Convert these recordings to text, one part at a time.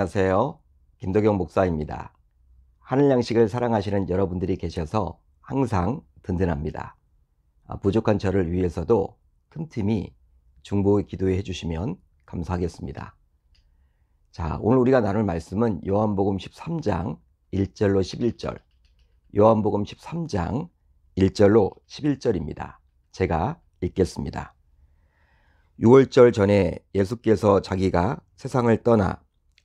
안녕하세요. 김도경 목사입니다. 하늘 양식을 사랑하시는 여러분들이 계셔서 항상 든든합니다. 부족한 저를 위해서도 틈틈이 중보 기도해 주시면 감사하겠습니다. 자, 오늘 우리가 나눌 말씀은 요한복음 13장 1절로 11절, 요한복음 13장 1절로 11절입니다. 제가 읽겠습니다. 6월절 전에 예수께서 자기가 세상을 떠나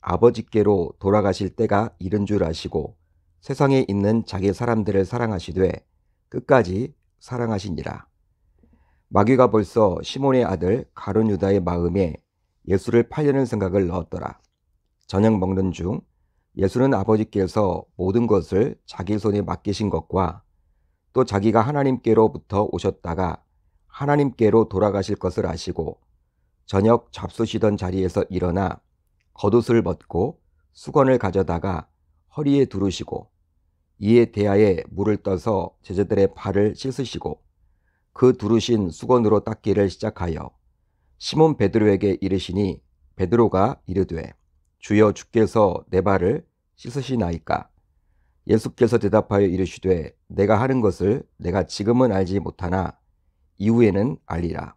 아버지께로 돌아가실 때가 이른 줄 아시고 세상에 있는 자기 사람들을 사랑하시되 끝까지 사랑하시니라. 마귀가 벌써 시몬의 아들 가룟 유다의 마음에 예수를 팔려는 생각을 넣었더라. 저녁 먹는 중 예수는 아버지께서 모든 것을 자기 손에 맡기신 것과 또 자기가 하나님께로부터 오셨다가 하나님께로 돌아가실 것을 아시고 저녁 잡수시던 자리에서 일어나 겉옷을 벗고 수건을 가져다가 허리에 두르시고 이에 대야에 물을 떠서 제자들의 발을 씻으시고 그 두르신 수건으로 닦기를 시작하여 시몬 베드로에게 이르시니 베드로가 이르되 주여 주께서 내 발을 씻으시나이까. 예수께서 대답하여 이르시되 내가 하는 것을 내가 지금은 알지 못하나 이후에는 알리라.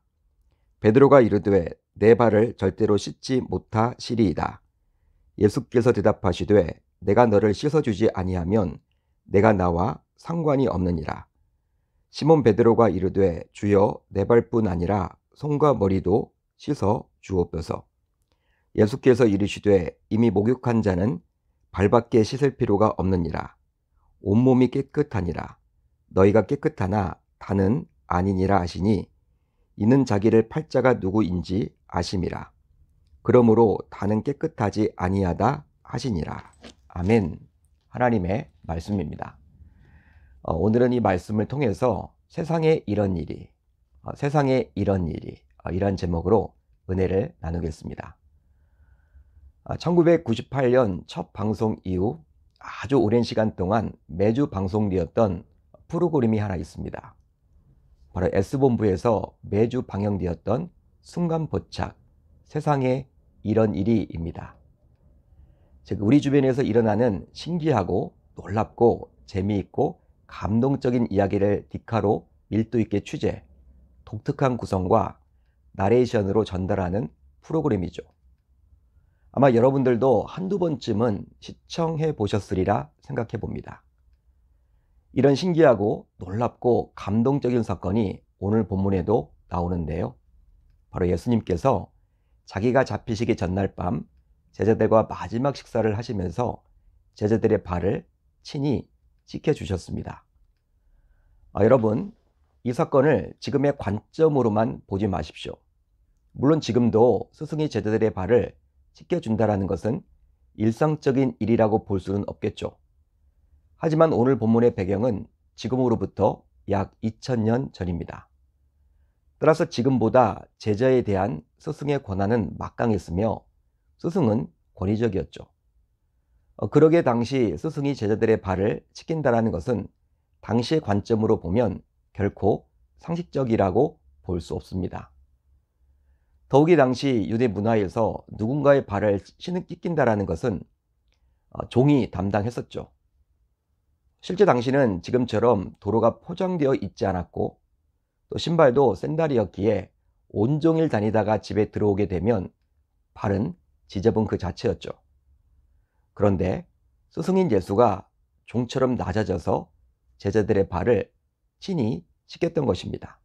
베드로가 이르되 내 발을 절대로 씻지 못하시리이다. 예수께서 대답하시되 내가 너를 씻어주지 아니하면 내가 나와 상관이 없느니라. 시몬 베드로가 이르되 주여 내 발뿐 아니라 손과 머리도 씻어 주옵소서. 예수께서 이르시되 이미 목욕한 자는 발밖에 씻을 필요가 없느니라. 온몸이 깨끗하니라. 너희가 깨끗하나 다는 아니니라 하시니 이는 자기를 팔 자가 누구인지 아심이라. 그러므로 다는 깨끗하지 아니하다 하시니라. 아멘. 하나님의 말씀입니다. 오늘은 이 말씀을 통해서 세상에 이런 일이, 이란 제목으로 은혜를 나누겠습니다. 1998년 첫 방송 이후 아주 오랜 시간 동안 매주 방송되었던 프로그램이 하나 있습니다. 바로 S본부에서 매주 방영되었던 순간포착, 세상에 이런 일이입니다. 즉 우리 주변에서 일어나는 신기하고 놀랍고 재미있고 감동적인 이야기를 디카로 밀도 있게 취재, 독특한 구성과 나레이션으로 전달하는 프로그램이죠. 아마 여러분들도 한두 번쯤은 시청해 보셨으리라 생각해 봅니다. 이런 신기하고 놀랍고 감동적인 사건이 오늘 본문에도 나오는데요. 바로 예수님께서 자기가 잡히시기 전날 밤 제자들과 마지막 식사를 하시면서 제자들의 발을 친히 씻겨주셨습니다. 여러분, 이 사건을 지금의 관점으로만 보지 마십시오. 물론 지금도 스승이 제자들의 발을 씻겨준다는 것은 일상적인 일이라고 볼 수는 없겠죠. 하지만 오늘 본문의 배경은 지금으로부터 약 2000년 전입니다. 따라서 지금보다 제자에 대한 스승의 권한은 막강했으며 스승은 권위적이었죠. 그러기에 당시 스승이 제자들의 발을 씻긴다는 것은 당시의 관점으로 보면 결코 상식적이라고 볼 수 없습니다. 더욱이 당시 유대 문화에서 누군가의 발을 씻긴다는 것은 종이 담당했었죠. 실제 당시는 지금처럼 도로가 포장되어 있지 않았고 또 신발도 샌달이었기에 온종일 다니다가 집에 들어오게 되면 발은 지저분 그 자체였죠. 그런데 스승인 예수가 종처럼 낮아져서 제자들의 발을 친히 씻겼던 것입니다.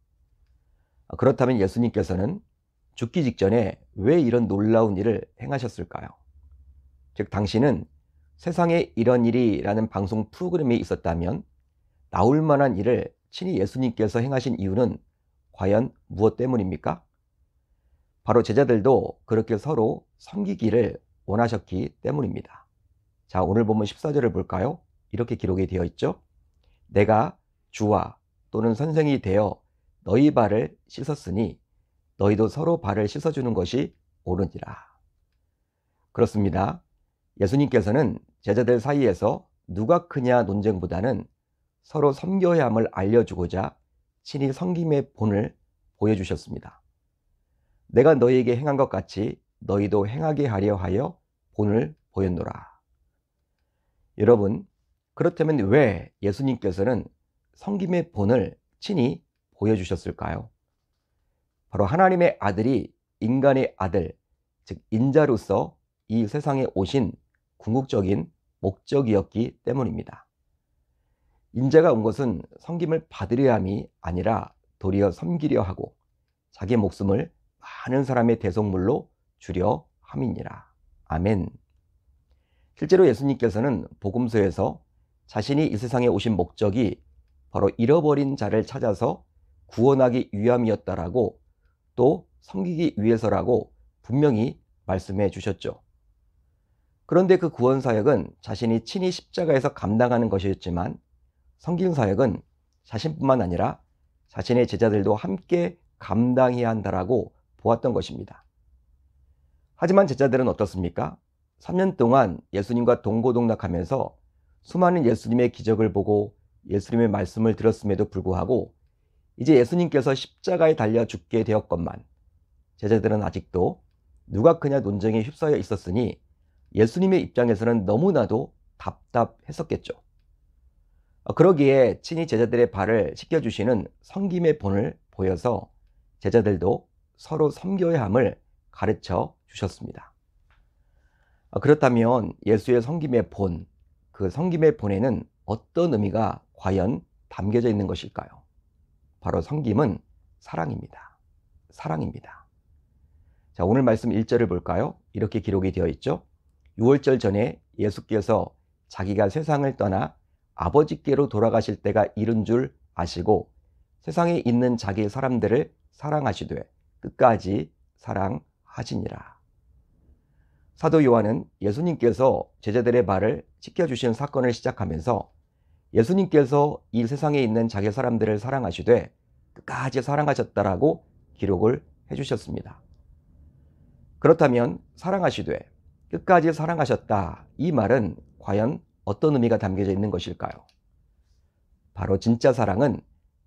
그렇다면 예수님께서는 죽기 직전에 왜 이런 놀라운 일을 행하셨을까요? 즉 당시는 세상에 이런 일이라는 방송 프로그램이 있었다면 나올 만한 일을 친히 예수님께서 행하신 이유는 과연 무엇 때문입니까? 바로 제자들도 그렇게 서로 섬기기를 원하셨기 때문입니다. 자, 오늘 본문 14절을 볼까요? 이렇게 기록이 되어 있죠. 내가 주와 또는 선생이 되어 너희 발을 씻었으니 너희도 서로 발을 씻어주는 것이 옳으니라. 그렇습니다. 예수님께서는 제자들 사이에서 누가 크냐 논쟁보다는 서로 섬겨야 함을 알려주고자 친히 섬김의 본을 보여주셨습니다. 내가 너희에게 행한 것 같이 너희도 행하게 하려 하여 본을 보였노라. 여러분, 그렇다면 왜 예수님께서는 섬김의 본을 친히 보여주셨을까요? 바로 하나님의 아들이 인간의 아들, 즉 인자로서 이 세상에 오신 궁극적인 목적이었기 때문입니다. 인자가 온 것은 섬김을 받으려 함이 아니라 도리어 섬기려 하고 자기 목숨을 많은 사람의 대속물로 주려 함이니라. 아멘. 실제로 예수님께서는 복음서에서 자신이 이 세상에 오신 목적이 바로 잃어버린 자를 찾아서 구원하기 위함이었다라고 또 섬기기 위해서라고 분명히 말씀해 주셨죠. 그런데 그 구원 사역은 자신이 친히 십자가에서 감당하는 것이었지만 섬김 사역은 자신뿐만 아니라 자신의 제자들도 함께 감당해야 한다라고 보았던 것입니다. 하지만 제자들은 어떻습니까? 3년 동안 예수님과 동고동락하면서 수많은 예수님의 기적을 보고 예수님의 말씀을 들었음에도 불구하고 이제 예수님께서 십자가에 달려 죽게 되었건만 제자들은 아직도 누가 크냐 논쟁에 휩싸여 있었으니 예수님의 입장에서는 너무나도 답답했었겠죠. 그러기에 친히 제자들의 발을 씻겨주시는 섬김의 본을 보여서 제자들도 서로 섬겨야 함을 가르쳐 주셨습니다. 그렇다면 예수의 섬김의 본, 그 섬김의 본에는 어떤 의미가 과연 담겨져 있는 것일까요? 바로 섬김은 사랑입니다. 사랑입니다. 자, 오늘 말씀 1절을 볼까요? 이렇게 기록이 되어 있죠. 6월절 전에 예수께서 자기가 세상을 떠나 아버지께로 돌아가실 때가 이른 줄 아시고 세상에 있는 자기 사람들을 사랑하시되 끝까지 사랑하시니라. 사도 요한은 예수님께서 제자들의 발을 씻겨주신 사건을 시작하면서 예수님께서 이 세상에 있는 자기 사람들을 사랑하시되 끝까지 사랑하셨다라고 기록을 해주셨습니다. 그렇다면 사랑하시되 끝까지 사랑하셨다, 이 말은 과연 어떤 의미가 담겨져 있는 것일까요? 바로 진짜 사랑은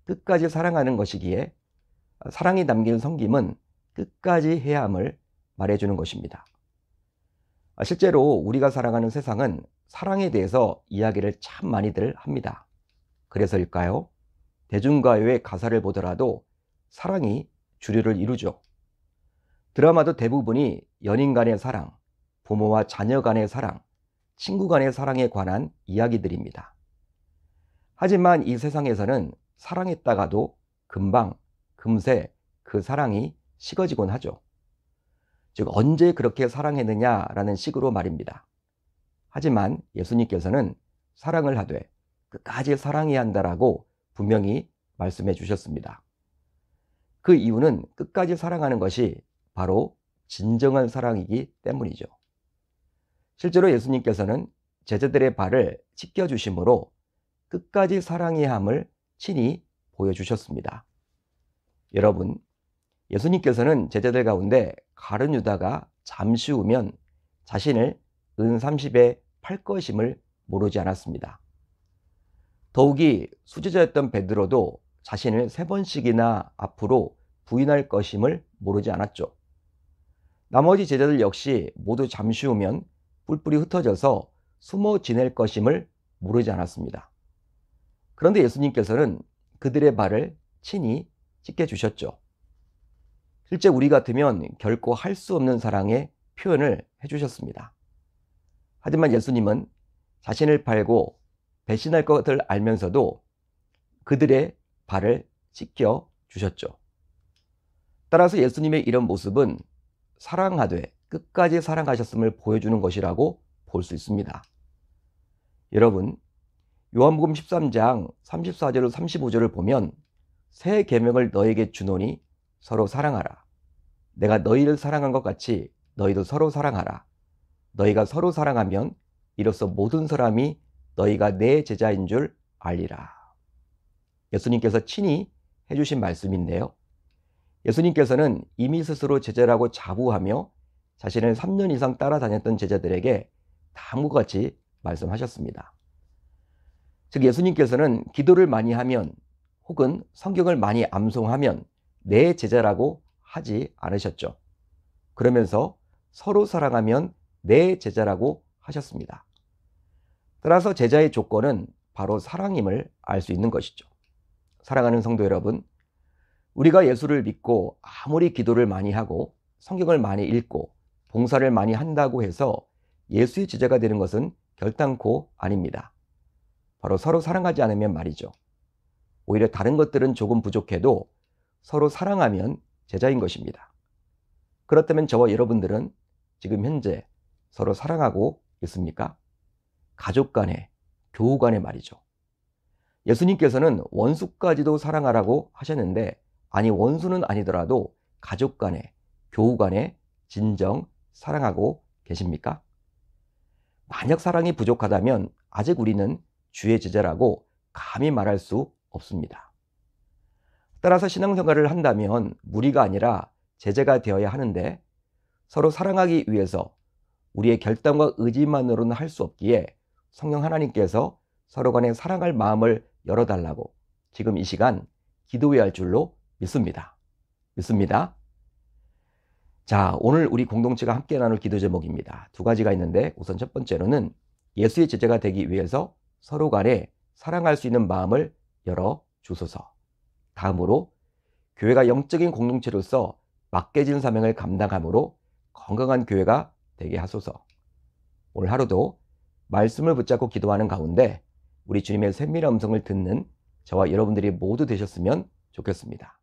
끝까지 사랑하는 것이기에 사랑이 담긴 섬김은 끝까지 해야 함을 말해주는 것입니다. 실제로 우리가 살아가는 세상은 사랑에 대해서 이야기를 참 많이들 합니다. 그래서일까요? 대중가요의 가사를 보더라도 사랑이 주류를 이루죠. 드라마도 대부분이 연인 간의 사랑, 부모와 자녀 간의 사랑, 친구 간의 사랑에 관한 이야기들입니다. 하지만 이 세상에서는 사랑했다가도 금방, 금세 그 사랑이 식어지곤 하죠. 즉 언제 그렇게 사랑했느냐라는 식으로 말입니다. 하지만 예수님께서는 사랑을 하되 끝까지 사랑해야 한다라고 분명히 말씀해 주셨습니다. 그 이유는 끝까지 사랑하는 것이 바로 진정한 사랑이기 때문이죠. 실제로 예수님께서는 제자들의 발을 씻겨주심으로 끝까지 사랑해야 함을 친히 보여주셨습니다. 여러분, 예수님께서는 제자들 가운데 가룟 유다가 잠시 후면 자신을 은 30에 팔 것임을 모르지 않았습니다. 더욱이 수제자였던 베드로도 자신을 3번씩이나 앞으로 부인할 것임을 모르지 않았죠. 나머지 제자들 역시 모두 잠시 후면 뿔뿔이 흩어져서 숨어 지낼 것임을 모르지 않았습니다. 그런데 예수님께서는 그들의 발을 친히 씻겨주셨죠. 실제 우리 같으면 결코 할 수 없는 사랑의 표현을 해주셨습니다. 하지만 예수님은 자신을 팔고 배신할 것을 알면서도 그들의 발을 씻겨주셨죠. 따라서 예수님의 이런 모습은 사랑하되 끝까지 사랑하셨음을 보여주는 것이라고 볼 수 있습니다. 여러분, 요한복음 13장 34절 35절을 보면 새 계명을 너에게 주노니 서로 사랑하라. 내가 너희를 사랑한 것 같이 너희도 서로 사랑하라. 너희가 서로 사랑하면 이로써 모든 사람이 너희가 내 제자인 줄 알리라. 예수님께서 친히 해주신 말씀인데요. 예수님께서는 이미 스스로 제자라고 자부하며 자신을 3년 이상 따라다녔던 제자들에게 다음과 같이 말씀하셨습니다. 즉 예수님께서는 기도를 많이 하면 혹은 성경을 많이 암송하면 내 제자라고 하지 않으셨죠. 그러면서 서로 사랑하면 내 제자라고 하셨습니다. 따라서 제자의 조건은 바로 사랑임을 알 수 있는 것이죠. 사랑하는 성도 여러분, 우리가 예수를 믿고 아무리 기도를 많이 하고 성경을 많이 읽고 봉사를 많이 한다고 해서 예수의 제자가 되는 것은 결단코 아닙니다. 바로 서로 사랑하지 않으면 말이죠. 오히려 다른 것들은 조금 부족해도 서로 사랑하면 제자인 것입니다. 그렇다면 저와 여러분들은 지금 현재 서로 사랑하고 있습니까? 가족 간에, 교우 간에 말이죠. 예수님께서는 원수까지도 사랑하라고 하셨는데, 아니 원수는 아니더라도 가족 간에, 교우 간에 진정 사랑하고 계십니까? 만약 사랑이 부족하다면 아직 우리는 주의 제자라고 감히 말할 수 없습니다. 따라서 신앙생활을 한다면 무리가 아니라 제자가 되어야 하는데, 서로 사랑하기 위해서 우리의 결단과 의지만으로는 할 수 없기에 성령 하나님께서 서로 간에 사랑할 마음을 열어달라고 지금 이 시간 기도해야 할 줄로 믿습니다. 자, 오늘 우리 공동체가 함께 나눌 기도 제목입니다. 두 가지가 있는데, 우선 첫 번째로는 예수의 제자가 되기 위해서 서로 간에 사랑할 수 있는 마음을 열어 주소서. 다음으로 교회가 영적인 공동체로서 맡겨진 사명을 감당함으로 건강한 교회가 되게 하소서. 오늘 하루도 말씀을 붙잡고 기도하는 가운데 우리 주님의 세밀한 음성을 듣는 저와 여러분들이 모두 되셨으면 좋겠습니다.